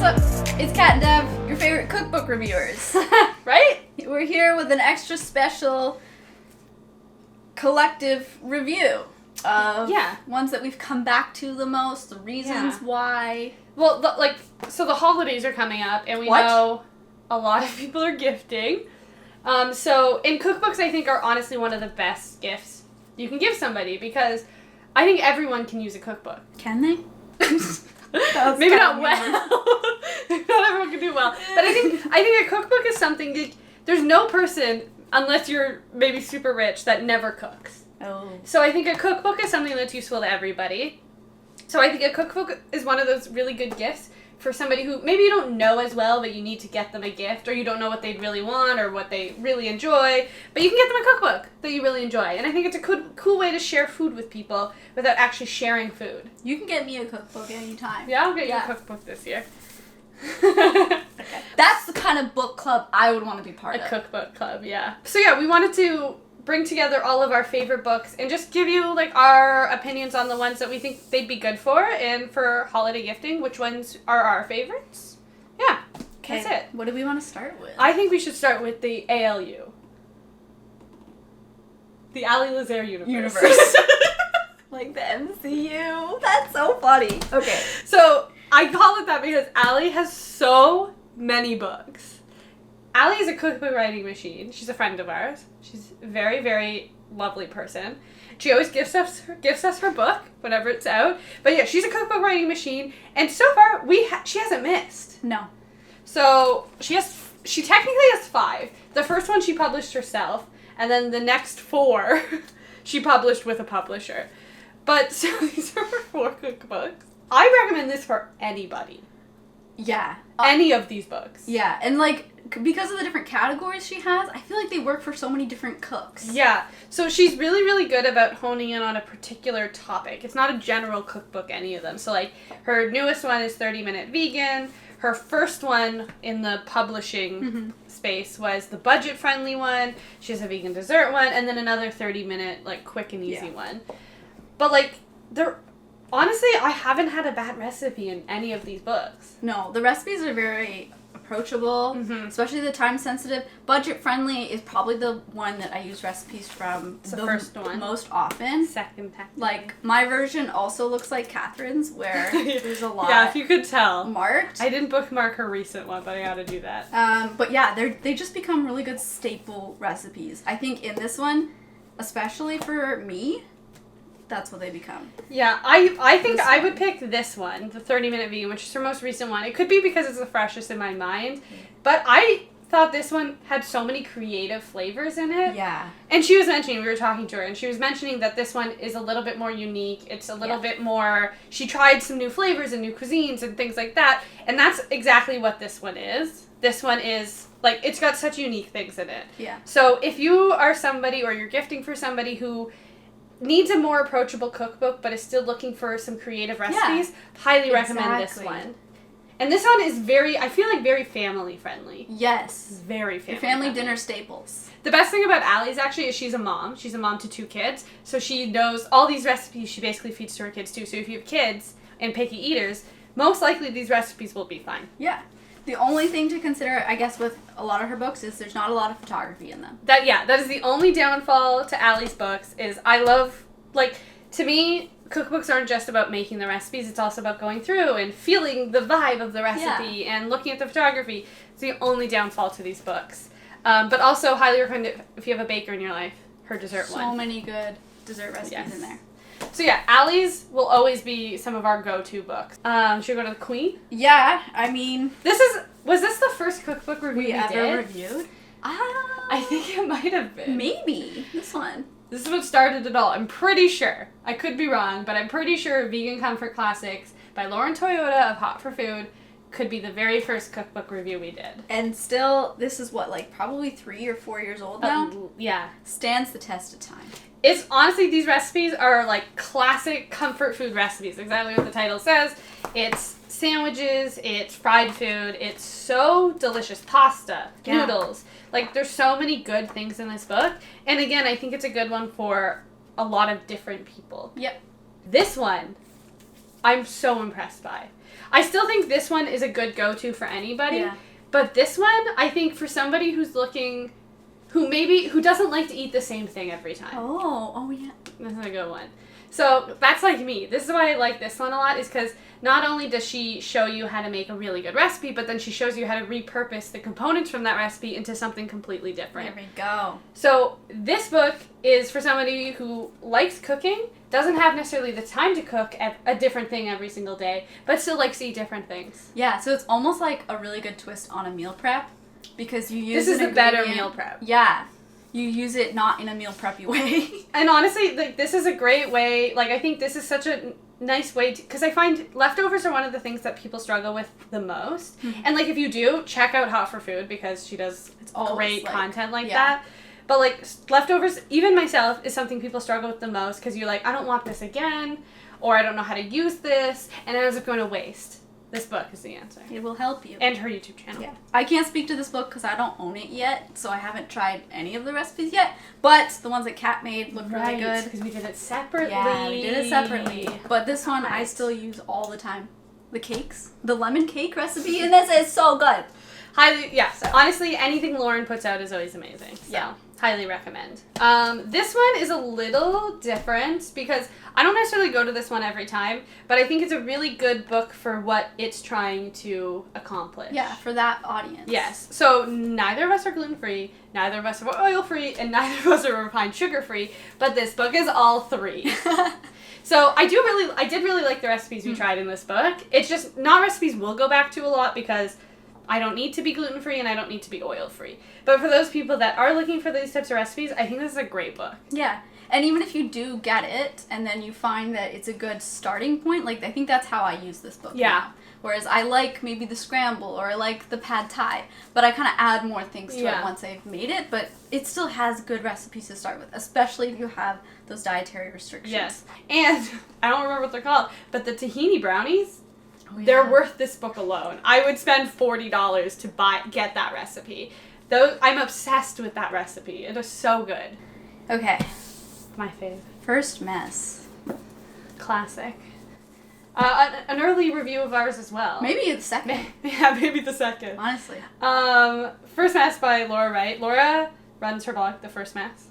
up? It's Kat and Dev, your favorite cookbook reviewers. Right? We're here with an extra special collective review of ones that we've come back to the most, the reasons why. Well, so the holidays are coming up, and we know a lot of people are gifting. So, in cookbooks, I think are honestly one of the best gifts you can give somebody, because I think everyone can use a cookbook. Can they? Maybe not well. Not everyone can do well. But I think a cookbook is something that there's no person, unless you're maybe super rich, that never cooks. Oh. So I think a cookbook is something that's useful to everybody. So I think a cookbook is one of those really good gifts for somebody who maybe you don't know as well, but you need to get them a gift, or you don't know what they'd really want or what they really enjoy, but you can get them a cookbook that you really enjoy. And I think it's a cool way to share food with people without actually sharing food. You can get me a cookbook anytime. Yeah, I'll get you a cookbook this year. Okay. That's the kind of book club I would want to be part of. A cookbook club, yeah. So yeah, we wanted to bring together all of our favorite books and just give you like our opinions on the ones that we think they'd be good for, and for holiday gifting, which ones are our favorites. Yeah, that's it. What do we want to start with? I think we should start with the ALU. The Ali Lazer universe. Like the MCU. That's so funny. Okay. So I call it that because Ali has so many books. Ali is a cookbook writing machine. She's a friend of ours. She's a very, very lovely person. She always gifts us her book whenever it's out. But yeah, she's a cookbook writing machine, and so far she hasn't missed. No. So she technically has 5. The first one she published herself, and then the next 4 she published with a publisher. But so these are her 4 cookbooks. I recommend this for anybody. Yeah. Any of these books. Yeah, and like, because of the different categories she has, I feel like they work for so many different cooks. Yeah. So she's really, really good about honing in on a particular topic. It's not a general cookbook, any of them. So like, her newest one is 30-Minute Vegan. Her first one in the publishing space was the budget-friendly one. She has a vegan dessert one, and then another 30-minute, like, quick and easy one. But like, honestly, I haven't had a bad recipe in any of these books. No, the recipes are very approachable, especially the time-sensitive. Budget-friendly is probably the one that I use recipes from the first one most often. Second, technically. Like, my version also looks like Catherine's, where there's a lot. Yeah, if you could tell. Marked. I didn't bookmark her recent one, but I gotta do that. But yeah, they just become really good staple recipes. I think in this one, especially for me, that's what they become. Yeah, I think I would pick this one, the 30-Minute Vegan, which is her most recent one. It could be because it's the freshest in my mind, but I thought this one had so many creative flavors in it. Yeah. And she was mentioning, we were talking to her, and she was mentioning that this one is a little bit more unique. It's a little bit more, she tried some new flavors and new cuisines and things like that, and that's exactly what this one is. This one is, like, it's got such unique things in it. Yeah. So if you are somebody, or you're gifting for somebody who needs a more approachable cookbook but is still looking for some creative recipes, highly recommend this one. And this one is I feel like very family friendly. Yes. Very family family dinner staples. The best thing about Ali's actually is she's a mom. She's a mom to 2 kids. So she knows all these recipes she basically feeds to her kids too. So if you have kids and picky eaters, most likely these recipes will be fine. Yeah. The only thing to consider, I guess, with a lot of her books is there's not a lot of photography in them. That is the only downfall to Ali's books. Is I love, like, to me, cookbooks aren't just about making the recipes. It's also about going through and feeling the vibe of the recipe and looking at the photography. It's the only downfall to these books. But also highly recommend it if you have a baker in your life. Her dessert one. So many good dessert recipes in there. So yeah, Ali's will always be some of our go-to books. Should we go to the Queen? Yeah, I mean... Was this the first cookbook review we ever reviewed? I think it might have been. Maybe. This one. This is what started it all. I'm pretty sure. I could be wrong, but I'm pretty sure Vegan Comfort Classics by Lauren Toyota of Hot for Food could be the very first cookbook review we did. And still, this is what, like, probably 3 or 4 years old now? Yeah. Stands the test of time. It's honestly, these recipes are like classic comfort food recipes, exactly what the title says. It's sandwiches, it's fried food, it's so delicious. Pasta, noodles. Like, there's so many good things in this book. And again, I think it's a good one for a lot of different people. Yep. This one, I'm so impressed by. I still think this one is a good go-to for anybody. Yeah. But this one, I think for somebody who's looking, who doesn't like to eat the same thing every time. Oh yeah. This is a good one. So that's like me. This is why I like this one a lot, is because not only does she show you how to make a really good recipe, but then she shows you how to repurpose the components from that recipe into something completely different. There we go. So this book is for somebody who likes cooking, doesn't have necessarily the time to cook a different thing every single day, but still likes to eat different things. Yeah, so it's almost like a really good twist on a meal prep, because you use This is a better meal prep. Yeah. You use it not in a meal preppy way. And honestly, like, this is a great way, like, I think this is such a nice way to, because I find leftovers are one of the things that people struggle with the most. Mm-hmm. And, like, if you do, check out Hot for Food, because she does great content like that. But, like, leftovers, even myself, is something people struggle with the most, because you're like, I don't want this again, or I don't know how to use this, and it ends up going to waste. This book is the answer. It will help you. And her YouTube channel. Yeah. I can't speak to this book because I don't own it yet, so I haven't tried any of the recipes yet. But the ones that Kat made look really good. Because we did it separately. Yeah, we did it separately. But this one I still use all the time. The cakes. The lemon cake recipe in this is so good. Honestly, anything Lauren puts out is always amazing. So, yeah. Highly recommend. This one is a little different because I don't necessarily go to this one every time, but I think it's a really good book for what it's trying to accomplish. Yeah, for that audience. Yes. So neither of us are gluten-free, neither of us are oil-free, and neither of us are refined sugar-free, but this book is all three. So I did really like the recipes we tried in this book. It's just not recipes we'll go back to a lot because I don't need to be gluten-free and I don't need to be oil-free. But for those people that are looking for these types of recipes, I think this is a great book. Yeah. And even if you do get it and then you find that it's a good starting point, like, I think that's how I use this book. Yeah. Now. Whereas I like maybe the scramble or I like the pad thai, but I kind of add more things to it once I've made it. But it still has good recipes to start with, especially if you have those dietary restrictions. Yes. And I don't remember what they're called, but the tahini brownies, Oh, yeah. they're worth this book alone. I would spend $40 to get that recipe. I'm obsessed with that recipe. It is so good. Okay. My fave. First mess. Classic. An early review of ours as well. Maybe the second. Yeah, maybe the second. Honestly. First Mess by Laura Wright. Laura runs her blog, The First Mess.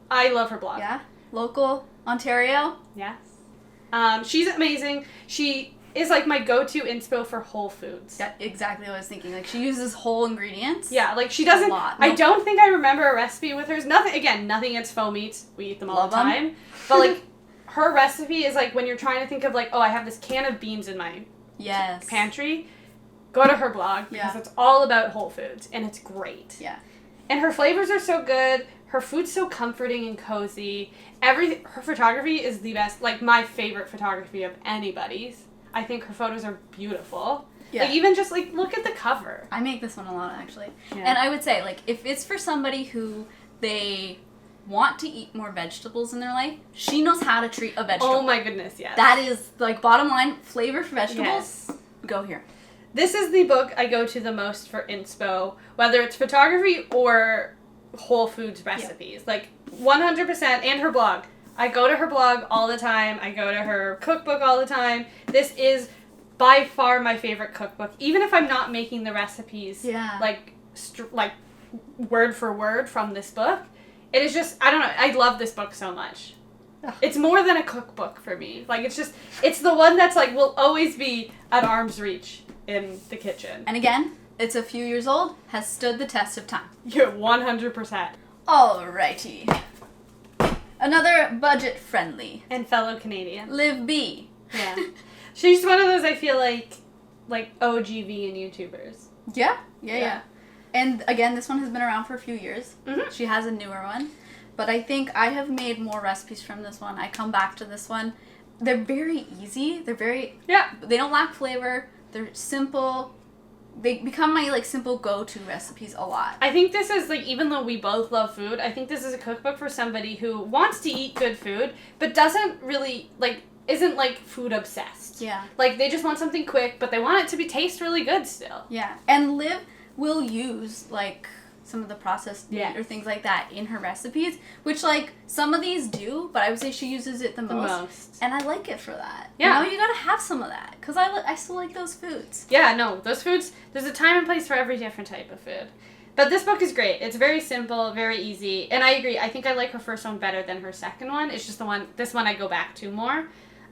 I love her blog. Yeah. Local Ontario. Yes. She's amazing. She is like my go-to inspo for whole foods. Yeah, exactly what I was thinking. Like, she uses whole ingredients. Yeah, like she doesn't. A lot. I don't think I remember a recipe with hers. Nothing against faux meats. We eat them all the time. But like, her recipe is like when you're trying to think of like, oh, I have this can of beans in my pantry. Go to her blog because it's all about whole foods and it's great. Yeah. And her flavors are so good. Her food's so comforting and cozy. Her photography is the best. Like, my favorite photography of anybody's. I think her photos are beautiful. Yeah. Like, even just, like, look at the cover. I make this one a lot, actually. Yeah. And I would say, like, if it's for somebody who they want to eat more vegetables in their life, she knows how to treat a vegetable. Oh, my goodness, yes. That is, like, bottom line, flavor for vegetables, yes. Go here. This is the book I go to the most for inspo, whether it's photography or whole foods recipes. Yeah. Like, 100%, and her blog. I go to her blog all the time. I go to her cookbook all the time. This is by far my favorite cookbook. Even if I'm not making the recipes, like word for word from this book, it is just, I don't know, I love this book so much. Ugh. It's more than a cookbook for me. Like, it's the one that's like, will always be at arm's reach in the kitchen. And again, it's a few years old, has stood the test of time. Yeah, 100%. Alrighty. Another budget-friendly. And fellow Canadian. Liv B. Yeah. She's one of those, I feel like OG vegan YouTubers. Yeah. And again, this one has been around for a few years. Mm-hmm. She has a newer one. But I think I have made more recipes from this one. I come back to this one. They're very easy. They're very... Yeah. They don't lack flavor. They're simple. They become my, like, simple go-to recipes a lot. I think this is, like, even though we both love food, I think this is a cookbook for somebody who wants to eat good food, but doesn't really, like, isn't, like, food obsessed. Yeah. Like, they just want something quick, but they want it to taste really good still. Yeah. And Liv will use, like, some of the processed meat or things like that in her recipes, which, like, some of these do, but I would say she uses it the most. And I like it for that. Yeah. You know, you gotta have some of that, because I still like those foods. Yeah, no, those foods, there's a time and place for every different type of food. But this book is great. It's very simple, very easy, and I agree. I think I like her first one better than her second one. It's just this one I go back to more.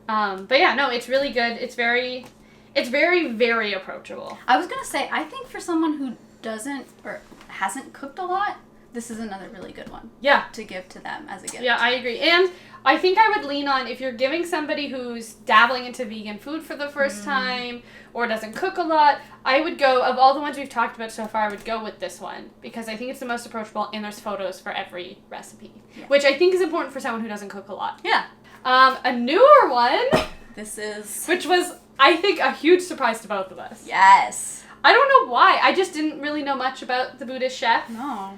But yeah, no, it's really good. It's very, very approachable. I was gonna say, I think for someone who doesn't or hasn't cooked a lot, this is another really good one. Yeah. To give to them as a gift. Yeah, I agree. And I think I would lean on, if you're giving somebody who's dabbling into vegan food for the first time or doesn't cook a lot, I would go, of all the ones we've talked about so far, I would go with this one because I think it's the most approachable and there's photos for every recipe, which I think is important for someone who doesn't cook a lot. Yeah. A newer one. This is... Which was, I think, a huge surprise to both of us. Yes. I don't know why. I just didn't really know much about the Buddhist Chef. No.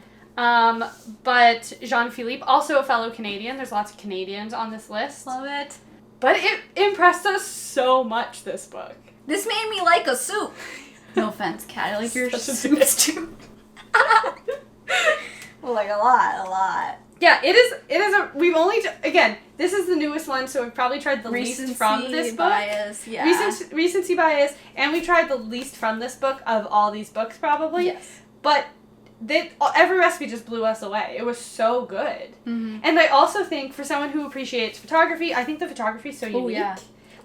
But Philippe, also a fellow Canadian. There's lots of Canadians on this list. Love it. But it impressed us so much, this book. This made me like a soup. No offense, Kat. I like your soups too. Well, like a lot. Yeah, it is we've only, again, this is the newest one, so we've probably tried the least from this book. Bias, yeah. Recency bias, and we tried the least from this book of all these books, probably. Yes. But every recipe just blew us away. It was so good. Mm-hmm. And I also think, for someone who appreciates photography, I think the photography is so unique. Yeah.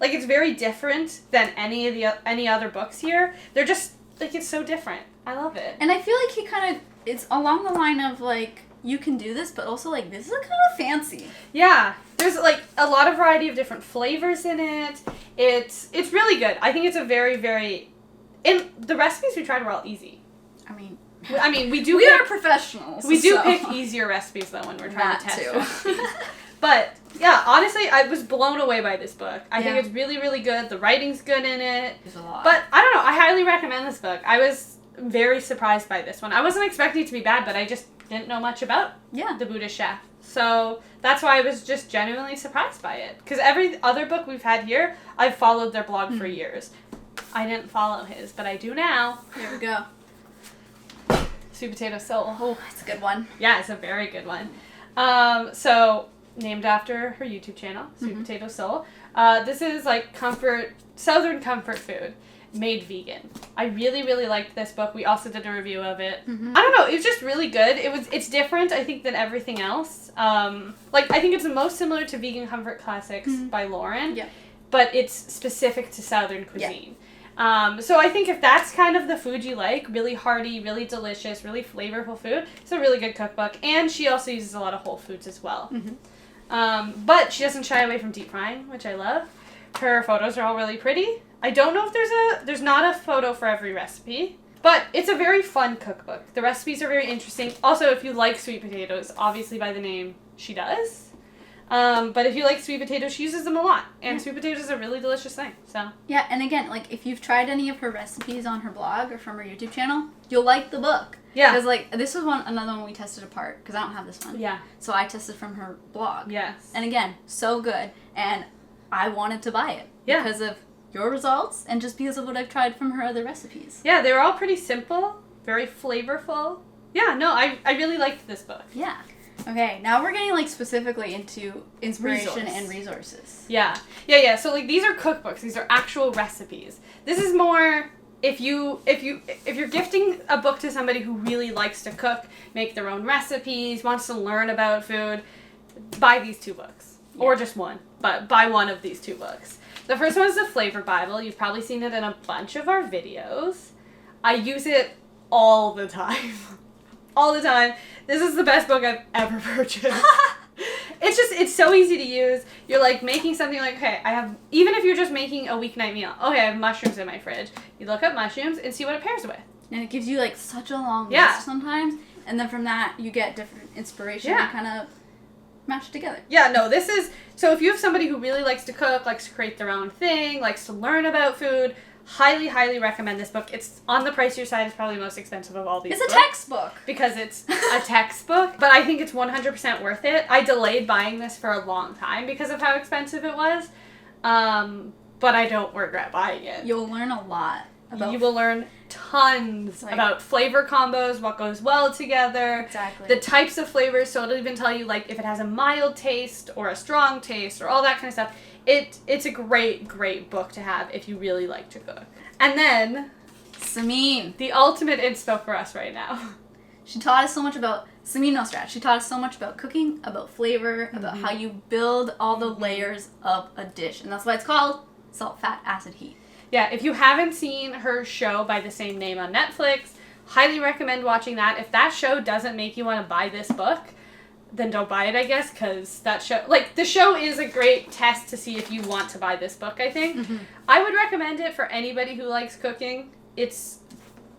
Like, it's very different than any other books here. They're just, like, it's so different. I love it. And I feel like he kind of, it's along the line of, like, you can do this, but also, like, this is kind of fancy. Yeah. There's, like, a lot of variety of different flavors in it. It's really good. I think it's a very, very... And the recipes we tried were all easy. I mean, we are professionals. We do pick easier recipes, though, when we're trying to test recipes. But, yeah, honestly, I was blown away by this book. I think it's really, really good. The writing's good in it. There's a lot. But, I don't know. I highly recommend this book. I was very surprised by this one. I wasn't expecting it to be bad, but I just didn't know much about the Buddhist Chef. So that's why I was just genuinely surprised by it. Because every other book we've had here, I've followed their blog for years. I didn't follow his, but I do now. Here we go. Sweet Potato Soul. Oh, it's a good one. Yeah, it's a very good one. So, named after her YouTube channel, Sweet Potato Soul. This is like southern comfort food. Made vegan. I really, really liked this book. We also did a review of it. I don't know, it was just really good. It's different, I think, than everything else. Like, I think it's the most similar to Vegan Comfort Classics by Lauren. Yeah. But it's specific to Southern cuisine. Yeah. So I think if that's kind of the food you like, really hearty, really delicious, really flavorful food, it's a really good cookbook. And she also uses a lot of whole foods as well. But she doesn't shy away from deep frying, which I love. Her photos are all really pretty. I don't know if there's not a photo for every recipe, but it's a very fun cookbook. The recipes are very interesting. Also, if you like sweet potatoes, obviously by the name, she does. But if you like sweet potatoes, she uses them a lot. And sweet potatoes is a really delicious thing, so. Yeah, and again, like, if you've tried any of her recipes on her blog or from her YouTube channel, you'll like the book. Yeah. Because, like, this was another one we tested apart, because I don't have this one. Yeah. So I tested from her blog. Yes. And again, so good. And I wanted to buy it. Yeah. Because of your results and just because of what I've tried from her other recipes. Yeah, they were all pretty simple, very flavorful. Yeah, no, I really liked this book. Yeah. Okay, now we're getting, like, specifically into inspiration and resources. Yeah. So, like, these are cookbooks. These are actual recipes. This is more if you're gifting a book to somebody who really likes to cook, make their own recipes, wants to learn about food, buy these two books. Yeah. Or just one, but buy one of these two books. The first one is the Flavor Bible. You've probably seen it in a bunch of our videos. I use it all the time. All the time. This is the best book I've ever purchased. It's so easy to use. You're like making something like, okay, even if you're just making a weeknight meal, okay, I have mushrooms in my fridge. You look up mushrooms and see what it pairs with. And it gives you like such a long list sometimes. And then from that, you get different inspiration and kind of mash together. Yeah, no, this is, so if you have somebody who really likes to cook, likes to create their own thing, likes to learn about food, highly, highly recommend this book. It's on the pricier side. It's probably the most expensive of all these books. It's a textbook. Because it's a textbook, but I think it's 100% worth it. I delayed buying this for a long time because of how expensive it was, but I don't regret buying it. You'll learn a lot. You will learn tons about flavor combos, what goes well together. Exactly. The types of flavors, so it'll even tell you, like, if it has a mild taste or a strong taste or all that kind of stuff. It's a great, great book to have if you really like to cook. And then... Samin. The ultimate inspo for us right now. She taught us so much about... Samin Nosrat. She taught us so much about cooking, about flavor, about how you build all the layers of a dish. And that's why it's called Salt, Fat, Acid, Heat. Yeah, if you haven't seen her show by the same name on Netflix, highly recommend watching that. If that show doesn't make you want to buy this book, then don't buy it, I guess, because that show... Like, the show is a great test to see if you want to buy this book, I think. Mm-hmm. I would recommend it for anybody who likes cooking. It's,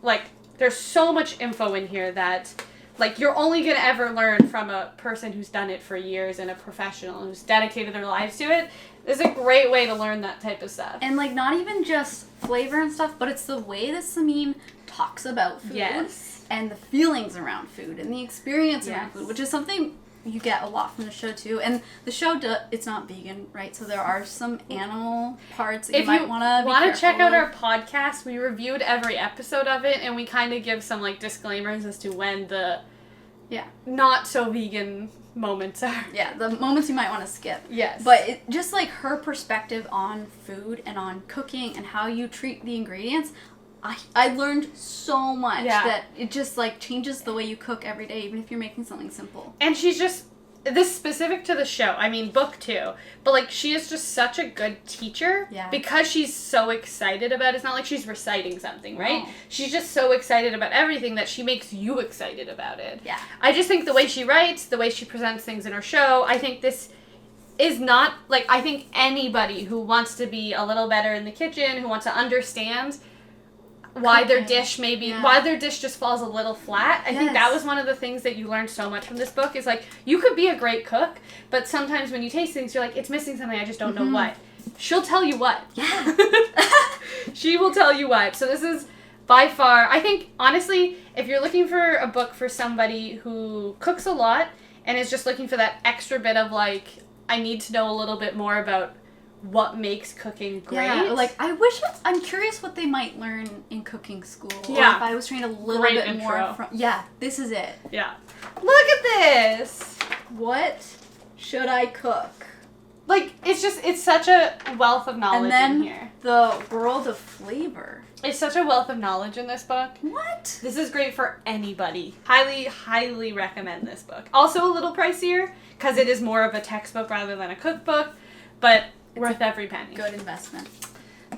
like, there's so much info in here that... Like, you're only going to ever learn from a person who's done it for years and a professional who's dedicated their lives to it. It's a great way to learn that type of stuff. And, like, not even just flavor and stuff, but it's the way that Samin talks about food. Yes. And the feelings around food and the experience around food, which is something you get a lot from the show, too. And the show, it's not vegan, right? So there are some animal parts that you might want to be careful. If you want to check out our podcast, we reviewed every episode of it, and we kind of give some, like, disclaimers as to when the not so vegan moments are. Yeah, the moments you might want to skip. Yes. But just, like, her perspective on food and on cooking and how you treat the ingredients... I learned so much that it just, like, changes the way you cook every day, even if you're making something simple. And she's just, this specific to the show, I mean, book too, but, like, she is just such a good teacher because she's so excited about it. It's not like she's reciting something, right? No. She's just so excited about everything that she makes you excited about it. Yeah. I just think the way she writes, the way she presents things in her show, I think this is not, like, I think anybody who wants to be a little better in the kitchen, who wants to understand why their dish why their dish just falls a little flat. I think that was one of the things that you learned so much from this book is, like, you could be a great cook, but sometimes when you taste things, you're like, it's missing something, I just don't know what. She'll tell you what. Yeah. She will tell you what. So this is by far, I think, honestly, if you're looking for a book for somebody who cooks a lot and is just looking for that extra bit of, like, I need to know a little bit more about what makes cooking great. Yeah, like, I'm curious what they might learn in cooking school. Yeah. Or if I was trained a little bit more from... Yeah, this is it. Yeah. Look at this! What should I cook? Like, it's such a wealth of knowledge in here. And then the world of flavor. It's such a wealth of knowledge in this book. What? This is great for anybody. Highly, highly recommend this book. Also a little pricier, because it is more of a textbook rather than a cookbook, but... worth every penny. Good investment.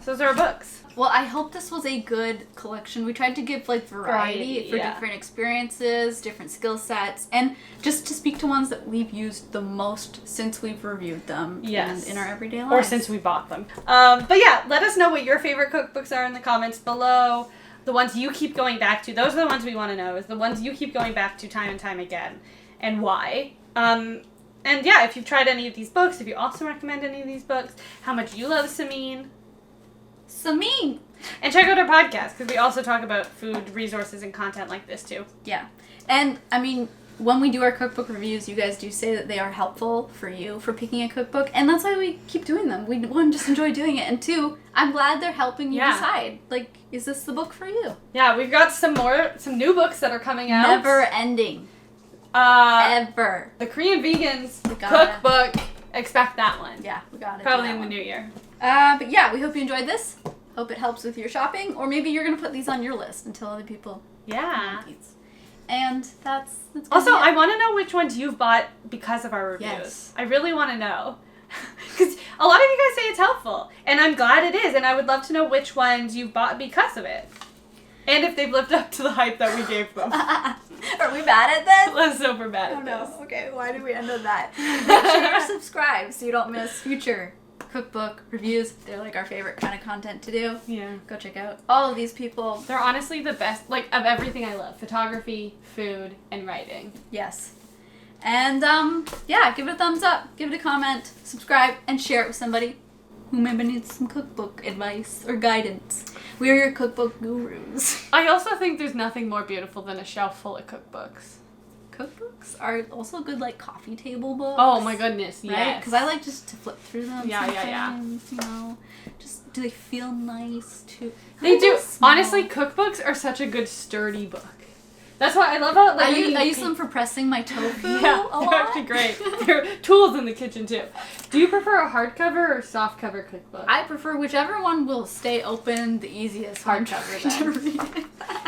So those are our books. Well, I hope this was a good collection. We tried to give, like, variety for different experiences, different skill sets, and just to speak to ones that we've used the most since we've reviewed them and in our everyday lives. Or since we bought them. But yeah, let us know what your favorite cookbooks are in the comments below. The ones you keep going back to. Those are the ones we want to know. Is the ones you keep going back to time and time again. And why. And yeah, if you've tried any of these books, if you also recommend any of these books, how much you love Samin. Samin! And check out our podcast, because we also talk about food, resources, and content like this, too. Yeah. And, I mean, when we do our cookbook reviews, you guys do say that they are helpful for you for picking a cookbook, and that's why we keep doing them. We, one, just enjoy doing it, and two, I'm glad they're helping you decide. Like, is this the book for you? Yeah, we've got some new books that are coming out. Never ending. Ever. The Korean Vegans Cookbook. Expect that one. Yeah, we got it. Probably in the new year. But yeah, we hope you enjoyed this. Hope it helps with your shopping, or maybe you're gonna put these on your list until other people. Yeah. And that's also, I want to know which ones you've bought because of our reviews. Yes. I really want to know. Because a lot of you guys say it's helpful, and I'm glad it is, and I would love to know which ones you've bought because of it. And if they've lived up to the hype that we gave them. Are we bad at this? Let's hope we're bad at this. No. Okay, why did we end on that? Make sure you're subscribed so you don't miss future cookbook reviews. They're, like, our favorite kind of content to do. Yeah. Go check out all of these people. They're honestly the best, like, of everything I love. Photography, food, and writing. Yes. And, yeah, give it a thumbs up, give it a comment, subscribe, and share it with somebody who maybe needs some cookbook advice or guidance. We're your cookbook gurus. I also think there's nothing more beautiful than a shelf full of cookbooks. cookbooks are also good, like, coffee table books. Oh my goodness, yes. Right? Because I like just to flip through them yeah. you know. Just, do they feel nice too? They do. Honestly, cookbooks are such a good sturdy book. That's why I love how, like, I use them for pressing my tofu yeah, a lot. They're actually great. They're tools in the kitchen, too. Do you prefer a hardcover or softcover cookbook? I prefer whichever one will stay open the easiest hardcover to read.